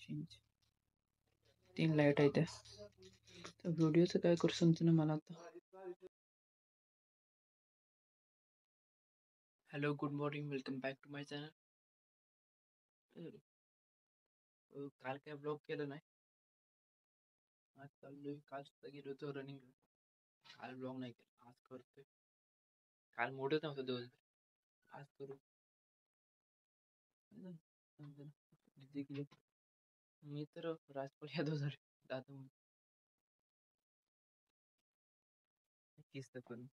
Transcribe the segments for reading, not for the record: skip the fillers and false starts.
Change 3 light आहेत त्या. तर व्हिडिओचं काय करू समजेना मला आता. Hello, good morning, welcome back to my channel. काल काय ब्लॉग केलं नाही. आज चाललोय. काल सुद्धा गेलो होतो रनिंगला. काल ब्लॉग नाही केला, आज करतोय. काल मोठच नव्हतं दिवसभर, आज करू. मी तर राजपाल यादव झाले दादा म्हणून. किस्त करून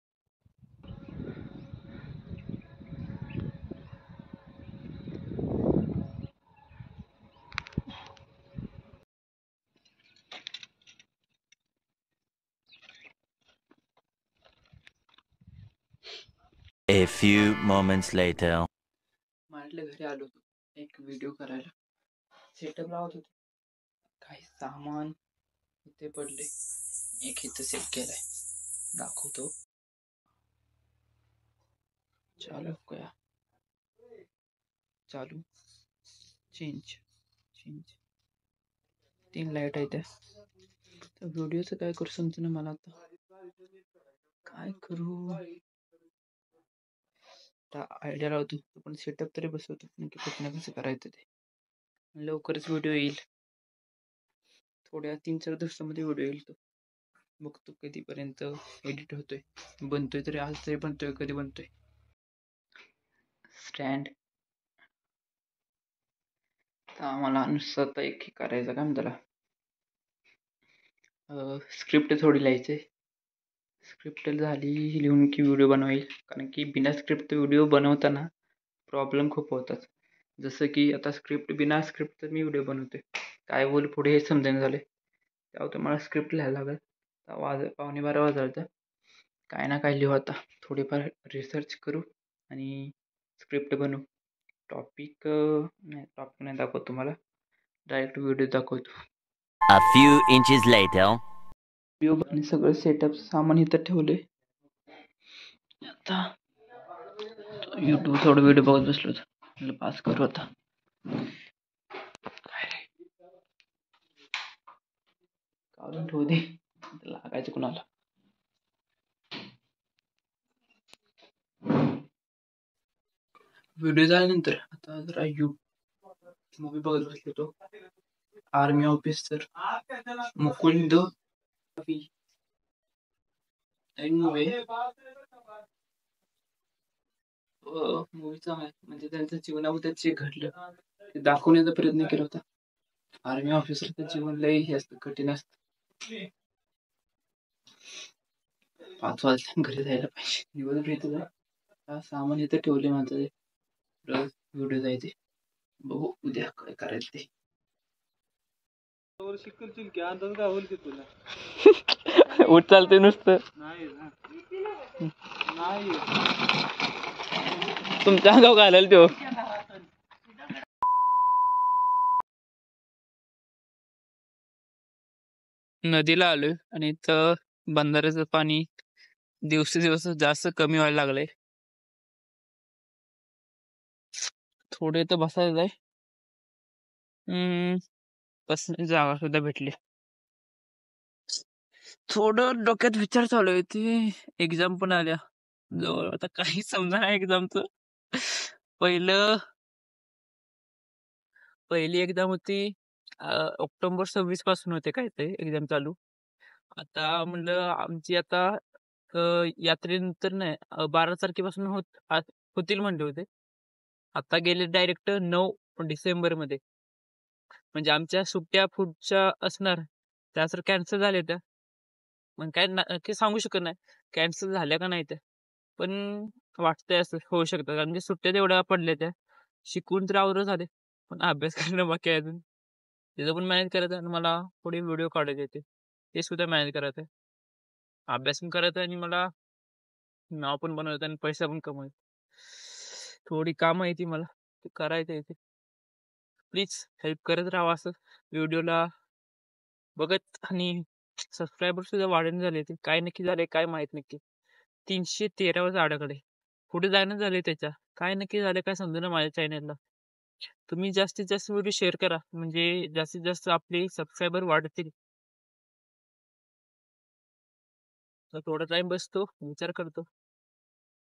A few moments later. माझ्या घरी आलो होतो एक व्हिडिओ करायला. सेटअप लावत होतो. काही सामान इथे पडले, एक इथं सेट केलाय, दाखवतो. चालू कया चालू चेंज 3 लाईट आहेत त्या. तर व्हिडिओचं काय करू समजेना मला आता. काय करू आयडिया लावतो, पण सेटअप तरी बसवतो नक्की कुठं कसं करायचं ते. लवकरच व्हिडिओ येईल, थोड्या 3-4 दिवसामध्ये व्हिडिओ येईल. तो बघतो कधीपर्यंत एडिट होतोय. बनतोय तरी आज तरी बनतोय, कधी बनतोय. स्टँड आम्हाला नुसतं एक करायचं काम त्याला. स्क्रिप्ट थोडी लिहायची. स्क्रिप्ट झाली लिहून की व्हिडिओ बनवाईल. कारण की बिना स्क्रिप्ट व्हिडिओ बनवताना प्रॉब्लेम खूप होतात. जसं की आता बिना स्क्रिप्ट मी व्हिडिओ बनवतोय, काय बोल पुढे हे समजेना झाले. तेव्हा तर मला स्क्रिप्ट लिहायला लागेल. 12:15 वाजता काय ना काय लिहू. आता थोडीफार रिसर्च करू आणि स्क्रिप्ट बनवू. टॉपिक नाही दाखवतो तुम्हाला, डायरेक्ट व्हिडिओ दाखवतो. A few inches later. Video आणि सगळं सेटअप सामान इथं ठेवले. आता यूट्यूब थोडं व्हिडिओ बघत बसलो होतो, पास करू आता. काय रे काढून ठेवू दे, लागायचं कुणाला. व्हिडिओ झाल्यानंतर आता जरा मूवी बघत बसलो होतो. आर्मी ऑफिसर मुकुंद मूवी चांगला आहे. म्हणजे त्यांच्या जीवनामध्ये जे घडलं ते दाखवण्याचा प्रयत्न केला होता. आर्मी ऑफिसरचं जीवन लय हे असतं, कठीण असतं. 5 वाजता घरी जायला पाहिजे. दिवसभर इथं सामान इथं ठेवले माझं, व्हिडिओ जायचे. बघू उद्या काय करायचं ते. उठ चालते नुसतं तुमच्या अंगावर घालायला तो. नदीला आलोय आणि इथं बंधाऱ्याचं पाणी दिवसेंदिवस जास्त कमी व्हायला लागलंय. थोडे तर बसायचं आहे. बसण्याची जागा सुद्धा भेटली. थोडं डोक्यात विचार चालू आहे, ते एक्झाम पण आल्या जवळ. आता काही समजा नाही एक्झामचं. पहिली एक्झाम होती ऑक्टोबर 26 पासून होते काय ते एक्झाम चालू. आता म्हणलं आमची आता यात्रेनंतर नाही 12 तारखेपासून होतील म्हणले होते. आता गेले डायरेक्ट 9 डिसेंबर मध्ये. म्हणजे आमच्या सुट्ट्या पुढच्या असणार त्या जर कॅन्सल झाल्या त्या, मग काय नक्की सांगू शकत नाही कॅन्सल झाल्या का नाही त्या. पण वाटतंय असं होऊ शकतं, कारण की सुट्ट्या तेवढ्या पडल्या त्या. शिकून तर आवरं झाले, पण अभ्यास करणं बाकी आहे अजून. तिथं पण मॅनेज करायचं आणि मला थोडी व्हिडिओ काढायचे येते, ते सुद्धा मॅनेज करायचं आहे. अभ्यास पण करायचा आणि मला नाव पण बनवायचं आणि पैसा पण कमवायचा. थोडी कामं येते मला, ते करायचं येते. प्लीज हेल्प करत राहा असं व्हिडिओला बघत. आणि सबस्क्रायबर सुद्धा वाढून झाले. ते काय नक्की झाले काय माहित. नक्की 313 वर अडकले, पुढे जाणं झाले त्याच्या. काय नक्की झाले काय समजेना माझ्या चॅनलला. तुम्ही जास्तीत जास्त व्हिडिओ शेअर करा. म्हणजे जास्तीत जास्त आपले सबस्क्रायबर वाढतील. तर थोडा टाईम बसतो, विचार करतो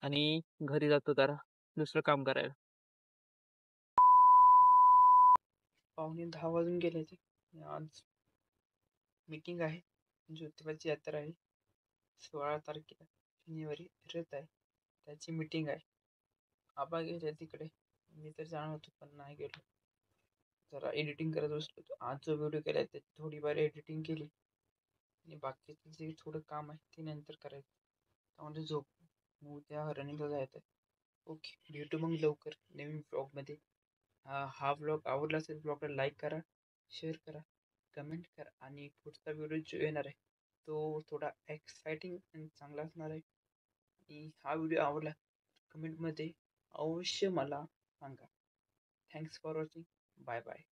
आणि घरी जातो जरा दुसरं काम करायला. 9:45 वाजून गेले ते. आज मीटिंग आहे. ज्योतिबाची यात्रा आहे. 16 तारखेला शनिवारी रथ आहे. त्याची मीटिंग आहे. आबा गेले तिकडे. मी तर जाणार होतो पण नाही गेलो. जरा एडिटिंग करत बसलो होतो. आज जो व्हिडिओ केलाय त्याची थोडीफार एडिटिंग केली आणि बाकीचं जे थोडं काम आहे ते नंतर करायचं. त्यामध्ये झोप. उद्या रनिंगला जायचं आहे. ओके, भेटू मग लवकर नवीन ब्लॉगमध्ये. हा ब्लॉग आवडला असेल ब्लॉगला लाईक करा, शेअर करा, कमेंट करा आणि पुढचा व्हिडिओ जो येणार आहे तो थोडा एक्साइटिंग आणि चांगला असणार आहे. आणि हा व्हिडिओ आवडला कमेंटमध्ये अवश्य मला सांगा. Thanks for watching. Bye bye.